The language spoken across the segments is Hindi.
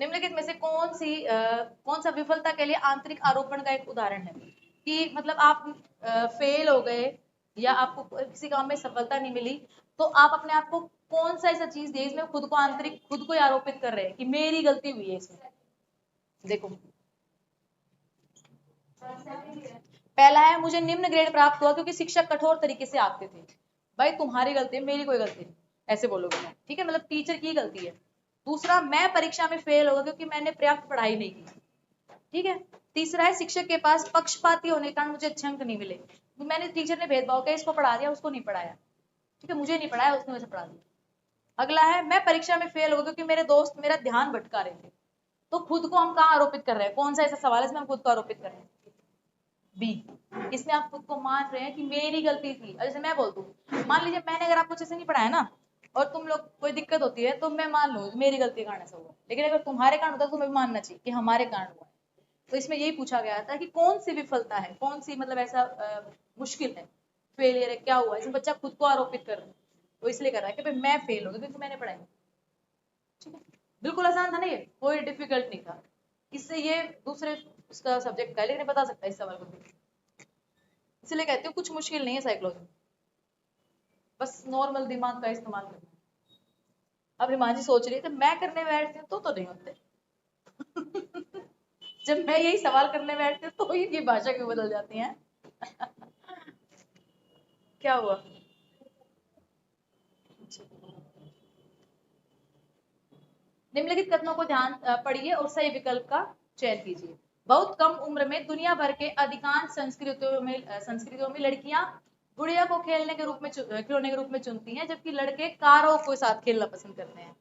निम्नलिखित में से कौन सा विफलता के लिए आंतरिक आरोपण का एक उदाहरण है? कि मतलब आप फेल हो गए या आपको किसी काम में सफलता नहीं मिली, तो आप अपने आप को कौन सा ऐसा चीज दिए इसमें खुद को ही आरोपित कर रहे हैं कि मेरी गलती हुई है इसमें। देखो, पहला है मुझे निम्न ग्रेड प्राप्त हुआ क्योंकि शिक्षक कठोर तरीके से आते थे। भाई तुम्हारी गलती है, मेरी कोई गलती नहीं, ऐसे बोलोगे ना, ठीक है, मतलब टीचर की गलती है। दूसरा, मैं परीक्षा में फेल हो गया क्योंकि मैंने पर्याप्त पढ़ाई नहीं की, ठीक है। तीसरा है शिक्षक के पास पक्षपाती होने के कारण मुझे अच्छे अंक नहीं मिले, मैंने टीचर ने भेदभाव किया, इसको पढ़ा दिया उसको नहीं पढ़ाया, ठीक है, मुझे नहीं पढ़ाया उसने वैसे पढ़ा दिया। अगला है मैं परीक्षा में फेल हो गया क्योंकि मेरे दोस्त मेरा ध्यान भटका रहे थे। तो खुद को हम कहाँ आरोपित कर रहे हैं? कौन सा ऐसा सवाल है इसमें हम खुद को आरोपित कर रहे हैं? बी, इसमें आप खुद को मान रहे हैं कि मेरी गलती थी। जैसे मैं बोल दूं, मान लीजिए मैंने अगर आपको अच्छे से नहीं पढ़ाया ना और तुम लोग कोई दिक्कत होती है तो मैं मान लूं मेरी गलती के कारण ऐसा हुआ, लेकिन अगर तुम्हारे कारण होता है तो तुम्हें भी मानना चाहिए कि हमारे कारण हुआ है। तो इसमें यही पूछा गया था कि कौन सी विफलता है, कौन सी मतलब ऐसा मुश्किल है, फेलियर है, क्या हुआ? इसमें बच्चा खुद को आरोपित कर रहा है, तो इसलिए कर रहा है कि भाई मैं फेल हो गया क्योंकि मैंने पढ़ाई, ठीक है। बिल्कुल आसान था ना ये, कोई डिफिकल्ट नहीं था। इससे ये दूसरे उसका सब्जेक्ट का, लेकिन बता सकता है इस सवाल को भी, इसलिए कहती हूँ कुछ मुश्किल नहीं है साइकोलॉजी, बस नॉर्मल दिमाग का इस्तेमाल करना है। अब हिमांशी सोच रही है मैं करने बैठती हूँ तो नहीं होते जब मैं यही सवाल करने बैठती हूँ तो ये भाषा क्यों बदल जाती है क्या हुआ? निम्नलिखित कथनों को ध्यान पढ़िए और सही विकल्प का चयन कीजिए। बहुत कम उम्र में दुनिया भर के अधिकांश संस्कृतियों में लड़कियां गुड़िया को खिलौने के रूप में चुनती हैं, जबकि लड़के कारों के साथ खेलना पसंद करते हैं।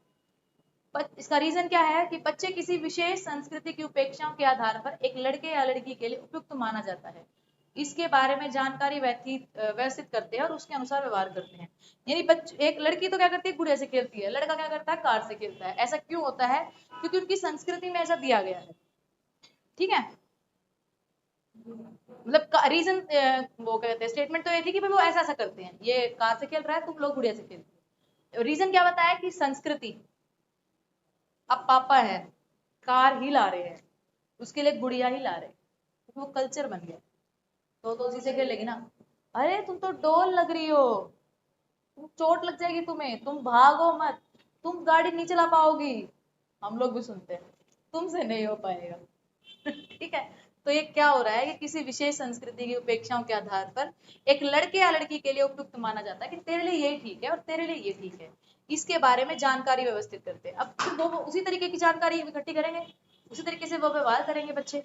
इसका रीजन क्या है कि बच्चे किसी विशेष संस्कृति की उपेक्षाओं के आधार पर एक लड़के या लड़की के लिए उपयुक्त माना जाता है, इसके बारे में जानकारी व्यवस्थित करते हैं और उसके अनुसार व्यवहार करते हैं। यानी एक लड़की तो क्या करती है, गुड़िया से खेलती है, लड़का क्या करता है, कार से खेलता है। ऐसा क्यों होता है? क्योंकि उनकी संस्कृति में ऐसा दिया गया है, ठीक है। मतलब रीजन वो कहते हैं, स्टेटमेंट तो ये थी कि भाई वो ऐसा ऐसा करते हैं, ये कार से खेल रहा है, तुम लोग गुड़िया से खेलते हो। रीजन क्या बताया कि संस्कृति, अब पापा है कार ही ला रहे हैं, उसके लिए गुड़िया ही ला रहे हैं, तो वो कल्चर बन गया, तो उसी से खेलेगी ना। अरे तुम तो डोल लग रही हो, तुम चोट लग जाएगी तुम्हें, तुम भागो मत, तुम गाड़ी नहीं चला पाओगी। हम लोग भी सुनते हैं, तुमसे नहीं हो पाएगा ठीक है। तो ये क्या हो रहा है कि किसी विशेष संस्कृति की उपेक्षाओं के आधार पर एक लड़के या लड़की के लिए उपयुक्त माना जाता है कि तेरे लिए ये ठीक है और तेरे लिए ये ठीक है, इसके बारे में जानकारी व्यवस्थित करते हैं। अब फिर वो उसी तरीके की जानकारी इकट्ठी करेंगे, उसी तरीके से वो व्यवहार करेंगे बच्चे,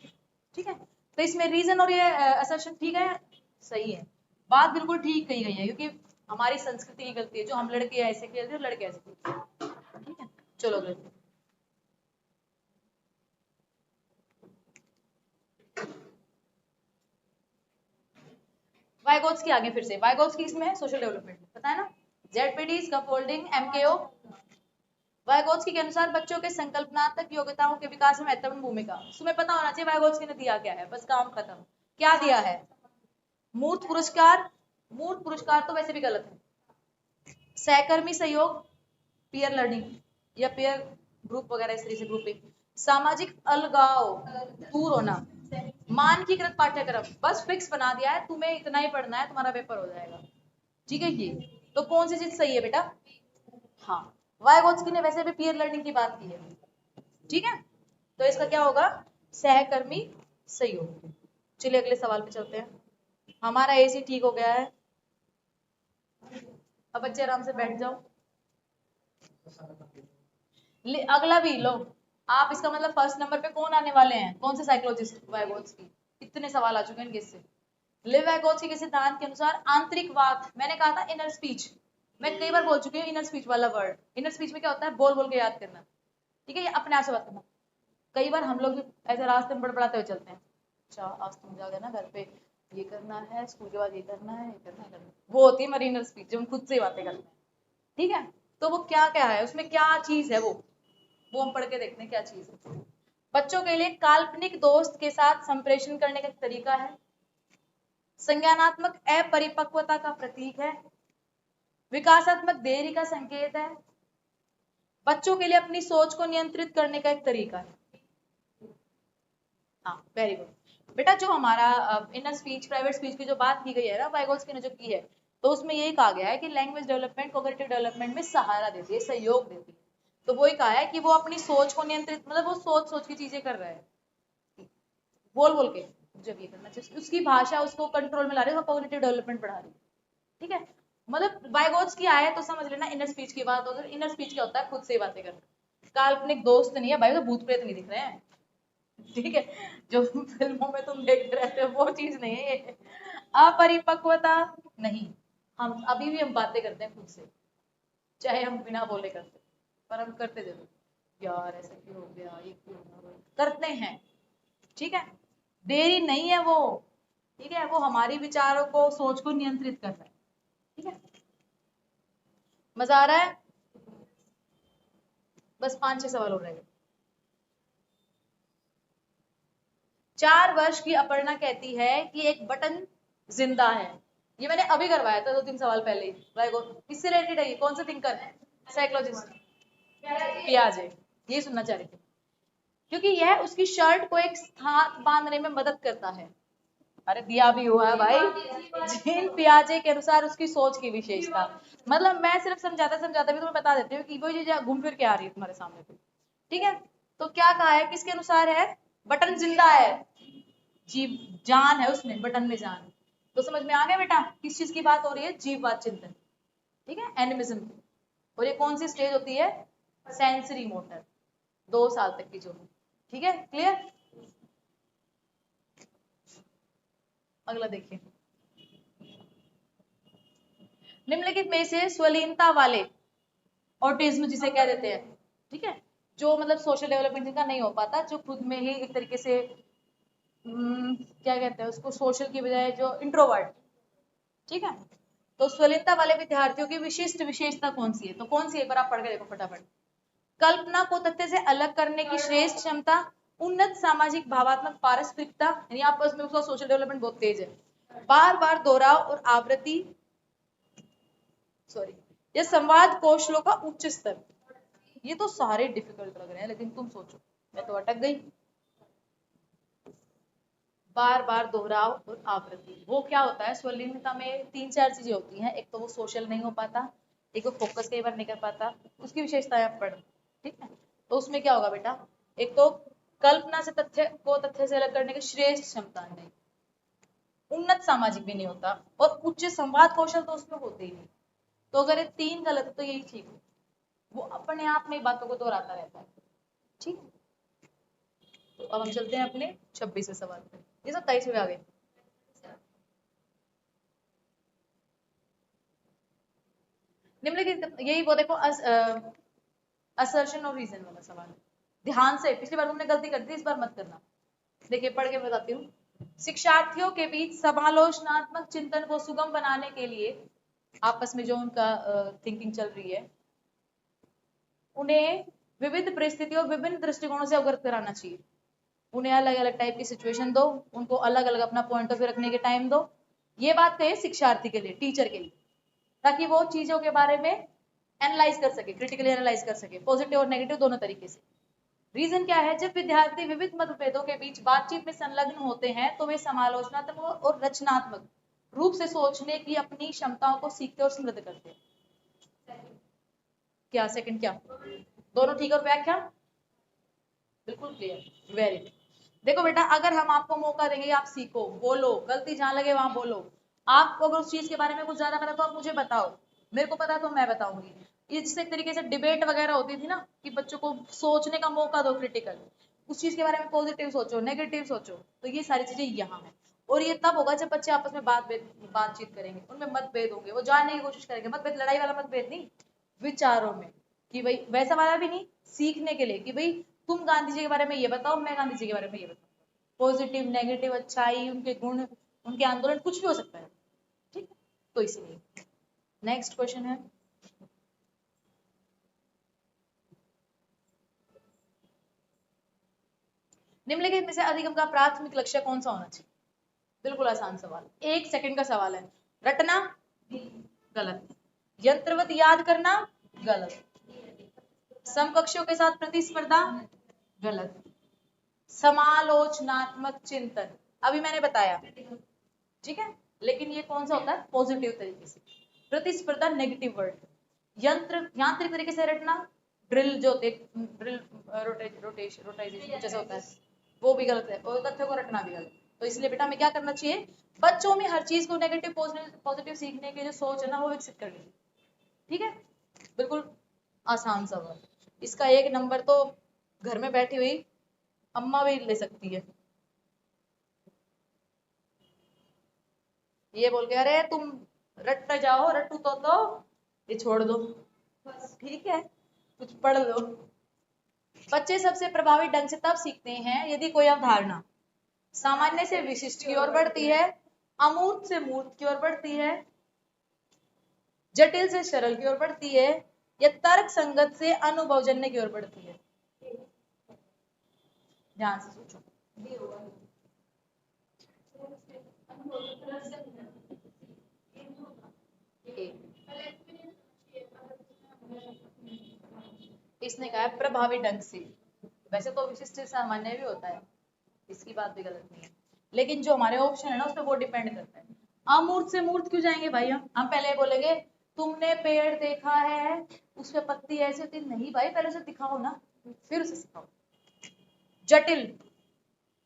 ठीक है। तो इसमें रीजन और ये असर्शन ठीक है, सही है, बात बिल्कुल ठीक कही गई है, क्योंकि हमारी संस्कृति की गलती है जो हम लड़के ऐसे खेलते हैं, लड़के ऐसे खेलते हैं, ठीक है। चलो अगले, वाइगोत्स्की आगे फिर से, वाइगोत्स्की इसमें सोशल डेवलपमेंट पता है ना, जेडपीडी स्कैफोल्डिंग एमकेओ। वाइगोत्स्की के अनुसार बच्चों के संकल्पनात्मक योग्यताओं के विकास में महत्वपूर्ण भूमिका, तुम्हें पता होना चाहिए वाइगोत्स्की ने दिया क्या है, बस काम खत्म। क्या दिया है? मूर्त पुरस्कार, मूर्त पुरस्कार तो वैसे भी गलत है। सहकर्मी सहयोग, पीयर लर्निंग या पीयर ग्रुप वगैरह इस तरह से ग्रुपिंग। सामाजिक अलगाव, दूर होना। मानकीकृत पाठ्यक्रम, बस फिक्स बना दिया है तुम्हें इतना ही पढ़ना है, तुम्हारा पेपर हो जाएगा, ठीक है। ये तो कौन सी चीज सही है बेटा? हाँ, वाइगोत्स्की ने वैसे भी पीयर लर्निंग की बात की है, ठीक है। तो इसका क्या होगा? सहकर्मी सहयोग। चलिए अगले सवाल पे चलते हैं। हमारा एसी ठीक हो गया है, अब बच्चे आराम से बैठ जाओ। अगला भी लो आप, इसका मतलब फर्स्ट नंबर पे कौन आने वाले हैं? कौन से साइकोलॉजिस्ट? वाइगोत्स्की। इतने सवाल आ चुके हैं इनके इससे। लिव वाइगोत्स्की के सिद्धांत के अनुसार आंतरिक वाक, मैंने कहा था इनर स्पीच, मैं कई बार बोल चुकी हूँ इनर स्पीच वाला वर्ड। इनर स्पीच में क्या होता है? बोल बोल के याद करना, ठीक है, ये अपने आप से बात करना। कई बार हम लोग भी ऐसे रास्ते में बड़बड़ाते हुए चलते हैं, अच्छा आज तुम जाओगे ना घर पे, ये करना है, स्कूल के बाद ये करना है, ये करना है, वो होती है हमारी इनर स्पीच, जो हम खुद से बातें करते हैं, ठीक है। तो वो क्या क्या है, उसमें क्या चीज है, वो हम पढ़ के देखते हैं क्या चीज है। बच्चों के लिए काल्पनिक दोस्त के साथ संप्रेषण करने का तरीका है, संज्ञानात्मक अपरिपक्वता का प्रतीक है, विकासात्मक देरी का संकेत है, बच्चों के लिए अपनी सोच को नियंत्रित करने का एक तरीका है। हाँ वेरी गुड बेटा। जो हमारा इनर स्पीच प्राइवेट स्पीच की जो बात की गई है ना वाइगोत्स्की ने जो की है, तो उसमें यही कहा गया है कि लैंग्वेज डेवलपमेंट कॉग्निटिव डेवलपमेंट में सहारा देती है, सहयोग देती है। तो वही कहा है कि वो अपनी सोच को नियंत्रित, मतलब वो सोच सोच की चीजें कर रहा है, बोल बोल के जब ये करना चाहिए, उसकी भाषा उसको कंट्रोल में ला रही है, कॉग्निटिव डेवलपमेंट बढ़ा रही है। ठीक है, मतलब वाइगोत्स्की आया तो समझ लेना इनर स्पीच की बात होगी। इनर स्पीच क्या होता है? खुद से ही बातें करना। काल्पनिक दोस्त नहीं है भाई, तो भूत प्रेत नहीं दिख रहे हैं। ठीक है, जो फिल्मों में तुम देखते रहते हो वो चीज नहीं है ये। अपरिपक्वता नहीं, हम अभी भी हम बातें करते हैं खुद से, चाहे हम बिना बोले करते, पर हम करते जरूर, यार ऐसा क्यों हो गया, ये क्यों हो गया, करते हैं। ठीक है, देरी नहीं है वो। ठीक है, वो हमारी विचारों को, सोच को नियंत्रित कर रहा है। ठीक है, मजा आ रहा है? बस 5-6 सवाल हो रहे हैं। 4 वर्ष की अपर्णा कहती है कि एक बटन जिंदा है। ये मैंने अभी करवाया था 2-3 सवाल पहले ही। इससे रिलेटेड है, कौन सा थिंकर है? साइकोलॉजिस्ट पियाजे। ये सुनना चाह रही थी, क्योंकि यह उसकी शर्ट को एक स्थान बांधने में मदद करता है। अरे दिया भी हुआ है भाई, जीन पियाजे के अनुसार उसकी सोच की विशेषता। मतलब मैं सिर्फ समझाता समझाता भी तुम्हें बता देती हूँ कि वो चीज घूम फिर के आ रही है तुम्हारे सामने पे। ठीक है, तो क्या कहा है, किसके अनुसार है? बटन जिंदा है, जीव, जान है उसमें, बटन में जान। तो समझ में आ गया बेटा किस चीज की बात हो रही है? जीववाद चिंतन। ठीक है, एनिमिज्म की। और ये कौन सी स्टेज होती है? सेंसरी मोटर, 2 साल तक की जो। ठीक है, क्लियर? अगला देखिए, निम्नलिखित में से स्वलीनता वाले, ऑटिज्म जिसे कह देते हैं, ठीक है, जो मतलब सोशल डेवलपमेंट जिनका नहीं हो पाता, जो खुद में ही एक तरीके से क्या कहते हैं उसको, सोशल की बजाय जो इंट्रोवर्ट। ठीक है, तो स्वलीनता वाले विद्यार्थियों की विशिष्ट विशेषता कौन सी है? तो कौन सी है, एक बार आप पढ़ के देखो फटाफट। कल्पना को तथ्य से अलग करने की श्रेष्ठ क्षमता, उन्नत सामाजिक भावात्मक पारस्परिकता, यानी आपस में उसका सोशल डेवलपमेंट बहुत तेज है, बार बार दोहराव और आवृत्ति, सॉरी, ये संवाद कौशलों का उच्च स्तर। ये तो सारे डिफिकल्ट लग रहे हैं, लेकिन तुम सोचो, मैं तो अटक गई। बार बार दोहराव और आवृत्ति, वो क्या होता है स्वलिंगता में? 3-4 चीजें होती हैं। एक तो वो सोशल नहीं हो पाता, एक वो फोकस कई बार नहीं कर पाता, उसकी विशेषताएं आप पढ़ो। ठीक है, तो उसमें क्या होगा बेटा? एक तो कल्पना से तथ्य से अलग करने की श्रेष्ठ क्षमता नहीं, उन्नत सामाजिक भी नहीं होता, और उच्च संवाद कौशल तो उसमें होते ही नहीं। तो अगर ये 3 गलत है तो यही ठीक है, वो अपने आप में बातों को दोहराता रहता है। ठीक है, तो अब हम चलते हैं अपने 26वें सवाल पे। ये सब 23वें आ गए। निम्नलिखित, यही वो देखो असर्शन और रीजन वाला सवाल है। ध्यान से, पिछली बार तुमने गलती कर दी, इस बार मत करना। देखिए पढ़ के बताती हूँ। शिक्षार्थियों के बीच समालोचनात्मक चिंतन को सुगम बनाने के लिए, आपस में जो उनका थिंकिंग चल रही है, उन्हें विविध परिस्थितियों, विभिन्न दृष्टिकोणों से अवगत कराना चाहिए। उन्हें अलग अलग टाइप की सिचुएशन दो, उनको अलग अलग अपना पॉइंट ऑफ व्यू रखने के टाइम दो। ये बात कहे शिक्षार्थी के लिए, टीचर के लिए, ताकि वो चीजों के बारे में एनालाइज कर सके, क्रिटिकली एनालाइज कर सके, पॉजिटिव और नेगेटिव दोनों तरीके से। रीजन क्या है? जब विद्यार्थी विविध मतभेदों के बीच बातचीत में संलग्न होते हैं तो वे समालोचनात्मक और रचनात्मक रूप से सोचने की अपनी क्षमताओं को सीखते और समृद्ध करते हैं। क्या सेकंड? क्या दोनों ठीक? और व्याख्या बिल्कुल क्लियर, वेरी गुड। देखो बेटा, अगर हम आपको मौका देंगे, आप सीखो, बोलो, गलती जहां लगे वहां बोलो। आपको अगर उस चीज के बारे में कुछ ज्यादा पता तो आप मुझे बताओ, मेरे को पता तो मैं बताऊंगी। ये जिस एक तरीके से डिबेट वगैरह होती थी ना, कि बच्चों को सोचने का मौका दो, क्रिटिकल, उस चीज के बारे में पॉजिटिव सोचो, नेगेटिव सोचो, तो ये सारी चीजें यहाँ है। और ये तब होगा जब बच्चे आपस में बातचीत करेंगे, उनमें मतभेद होंगे, वो जानने की कोशिश करेंगे। मतभेद लड़ाई वाला मतभेद नहीं, विचारों में, कि भाई वैसा वाला भी नहीं, सीखने के लिए, कि भाई तुम गांधी जी के बारे में ये बताओ, मैं गांधी जी के बारे में ये बताऊँ। पॉजिटिव नेगेटिव, अच्छाई, उनके गुण, उनके आंदोलन, कुछ भी हो सकता है। ठीक है, तो इसीलिए नेक्स्ट क्वेश्चन है, निम्नलिखित में से अधिगम का प्राथमिक लक्ष्य कौन सा होना चाहिए? बिल्कुल आसान सवाल, 1 सेकंड का सवाल है। रटना गलत, यंत्रवत याद करना गलत, समकक्षों के साथ प्रतिस्पर्धा, गलत। समालोचनात्मक चिंतन, अभी मैंने बताया, ठीक है, लेकिन ये कौन सा होता है, पॉजिटिव तरीके से। प्रतिस्पर्धा नेगेटिव वर्ड। यांत्रिक तरीके से रटना, ड्रिल जो होते, ड्रिल रोटेशन कुछ ऐसा होता है, वो भी गलत है, और तथ्यों को रटना भी गलत। तो इसलिए बेटा हमें क्या करना चाहिए, बच्चों में हर चीज को नेगेटिव पॉजिटिव सीखने की जो सोच है ना, वो विकसित करनी चाहिए। ठीक है, बिल्कुल आसान सवाल। इसका 1 नंबर तो घर में बैठी हुई अम्मा भी ले सकती है। ये बोल के अरे तुम रटते जाओ, रट्टू तो ये छोड़ दो, ठीक है, कुछ पढ़ लो। बच्चे सबसे प्रभावी ढंग से तब सीखते हैं यदि कोई अवधारणा सामान्य से विशिष्ट की ओर बढ़ती है, अमूर्त से मूर्त की ओर बढ़ती है, जटिल से सरल की ओर बढ़ती है, या तर्क संगत से अनुभवजन्य की ओर बढ़ती है। ध्यान से सोचो। इसने कहा है प्रभावी ढंग से, वैसे तो विशिष्ट से सामान्य भी होता है, इसकी बात भी गलत नहीं है, लेकिन जो हमारे ऑप्शन है ना, उस पर वो डिपेंड करता है। अमूर्त से मूर्त क्यों जाएंगे भाई, हम पहले बोलेंगे तुमने पेड़ देखा है उस पे पत्ती ऐसी होती, नहीं भाई, पहले उसे दिखाओ ना, फिर उसे सिखाओ। जटिल,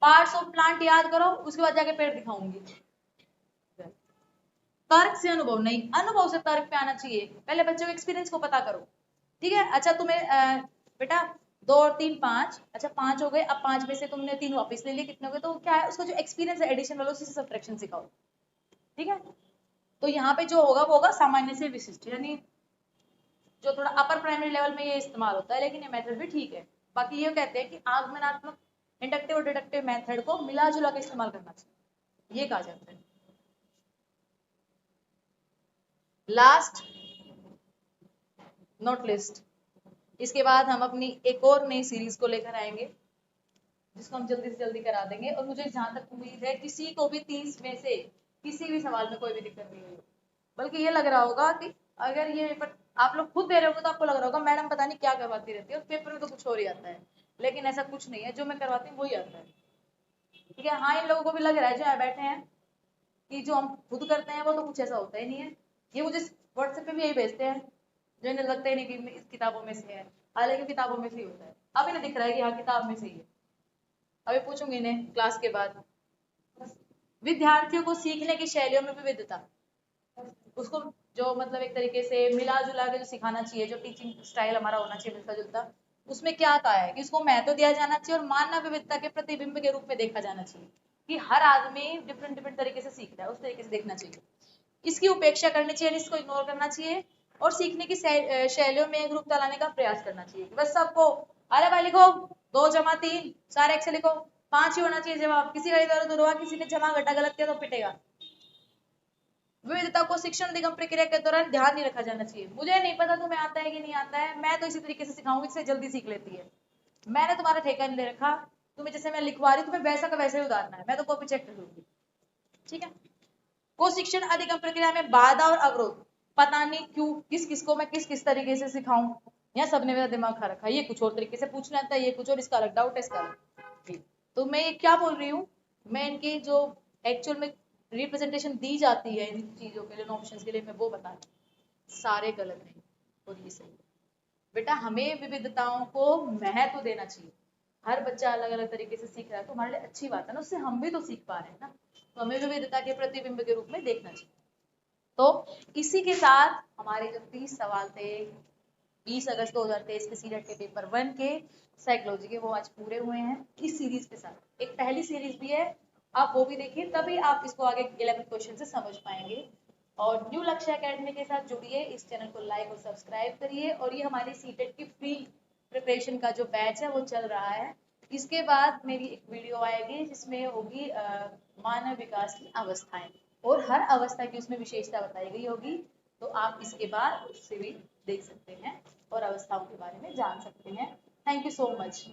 पार्ट्स ऑफ प्लांट याद करो, उसके बाद जाके पेड़ दिखाऊंगी। तर्क से अनुभव नहीं, अनुभव से तर्क पे आना चाहिए, पहले बच्चों के एक्सपीरियंस को पता करो। ठीक है, अच्छा तुम्हें बेटा 2 और 3 5, अच्छा 5 हो गए, अब 5 में से तुमने 3 वापस ले लिए, कितने हो गए, तो क्या है उसका जो एक्सपीरियंस है एडिशन वाला, उसी से सब्ट्रैक्शन सिखाओ। ठीक है, तो यहाँ पे जो होगा वो होगा सामान्य से विशिष्ट, यानी जो थोड़ा अपर प्राइमरी लेवल में ये इस्तेमाल होता है, लेकिन ये मेथड भी ठीक है। बाकी ये कहते हैं कि आगमनात्मक, इंडक्टिव और डिडक्टिव मेथड को मिला जुला के इस्तेमाल करना चाहिए, ये कहा जाता है। लास्ट नोट लिस्ट, इसके बाद हम अपनी एक और नई सीरीज को लेकर आएंगे, जिसको हम जल्दी से जल्दी करा देंगे। और मुझे जहां तक उम्मीद है किसी को भी 30 में से किसी भी सवाल में कोई भी दिक्कत नहीं हुई, बल्कि ये लग रहा होगा कि अगर ये पेपर आप लोग खुद दे रहे होंगे तो आपको लग रहा होगा मैडम पता नहीं क्या करवाती रहती है, और पेपर में तो कुछ और ही आता है, लेकिन ऐसा कुछ नहीं है, जो मैं करवाती हूँ वही आता है। ठीक है, हाँ, इन लोगों को भी लग रहा है जो यहाँ बैठे हैं कि जो हम खुद करते हैं वो तो कुछ ऐसा होता ही नहीं है, ये मुझे व्हाट्सएप पे भी यही भेजते हैं, जो इन्हें लगता ही नहीं कि इस किताबों में से है, हालांकि किताबों में से ही होता है। अब इन्हें दिख रहा है कि हाँ किताब में से ही है। अभी पूछूंगी इन्हें क्लास के बाद। विद्यार्थियों को सीखने की शैलियों में विविधता, उसको जो मतलब एक तरीके से मिला जुला के जो सिखाना चाहिए, जो टीचिंग स्टाइल हमारा होना चाहिए मिलता जुलता, उसमें क्या कहा है कि उसको महत्व दिया जाना चाहिए और मानव विविधता के प्रतिबिंब के रूप में देखा जाना चाहिए, कि हर आदमी डिफरेंट डिफरेंट तरीके से सीखता है, उस तरीके से देखना चाहिए। इसकी उपेक्षा करनी चाहिए, इसको इग्नोर करना चाहिए, और सीखने की शैलियों में एक रूपता लाने का प्रयास करना चाहिए। बस सबको अरे भाई लिखो 2 जमा 3 सारे एक से लिखो, 5 ही होना चाहिए जवाब, किसी का इधर उधर हुआ, किसी ने जमा घटा गलत किया तो पिटेगा। विविधता को शिक्षण अधिगम प्रक्रिया के दौरान ध्यान नहीं रखा जाना चाहिए, मुझे नहीं पता तुम्हें आता है कि नहीं आता है, मैं तो इसी तरीके से सिखाऊंगी इससे जल्दी सीख लेती है, मैंने तुम्हारा ठेका नहीं ले रखा, तुम्हें जैसे मैं लिखवा रही तुम्हें वैसा का वैसे ही उतारना है, मैं तो कॉपी चेक कर लूंगी। ठीक है, को शिक्षण अधिगम प्रक्रिया में बाधा और अवरोध, पता नहीं क्यों किस किस को मैं किस किस तरीके से सिखाऊं, या सबने मेरा दिमाग खा रखा है, ये कुछ और तरीके से पूछना आता है, ये कुछ और, इसका अलग डाउट है, इसका अलग। तो मैं ये क्या बोल रही हूँ, मैं इनकी जो एक्चुअल में रिप्रेजेंटेशन दी जाती है इन चीजों के लिए, ऑप्शंस के लिए, मैं वो बता रही हूँ, सारे गलत नहीं और ये सही। बेटा हमें विविधताओं को महत्व देना चाहिए, हर बच्चा अलग अलग तरीके से सीख रहा है तो हमारे लिए अच्छी बात है ना, उससे हम भी तो सीख पा रहे हैं ना, तो हमें विविधता के प्रतिबिंब के रूप में देखना चाहिए। तो इसी के साथ हमारे जो 30 सवाल थे 20 अगस्त 2023 के सीरेट के पेपर 1 के साइकोलॉजी के, वो आज पूरे हुए हैं इस सीरीज के साथ। एक पहली सीरीज भी है, आप वो भी देखिए, तभी आप इसको आगे 11 क्वेश्चन से समझ पाएंगे। और न्यू लक्ष्य एकेडमी के साथ जुड़िए, इस चैनल को लाइक और सब्सक्राइब करिए, और ये हमारी सीटेट की फ्री प्रिपरेशन का जो बैच है वो चल रहा है। इसके बाद मेरी एक वीडियो आएगी जिसमें होगी मानव विकास की अवस्थाएं, और हर अवस्था की उसमें विशेषता बताई गई होगी, तो आप इसके बाद उससे भी देख सकते हैं और अवस्थाओं के बारे में जान सकते हैं। Thank you so much.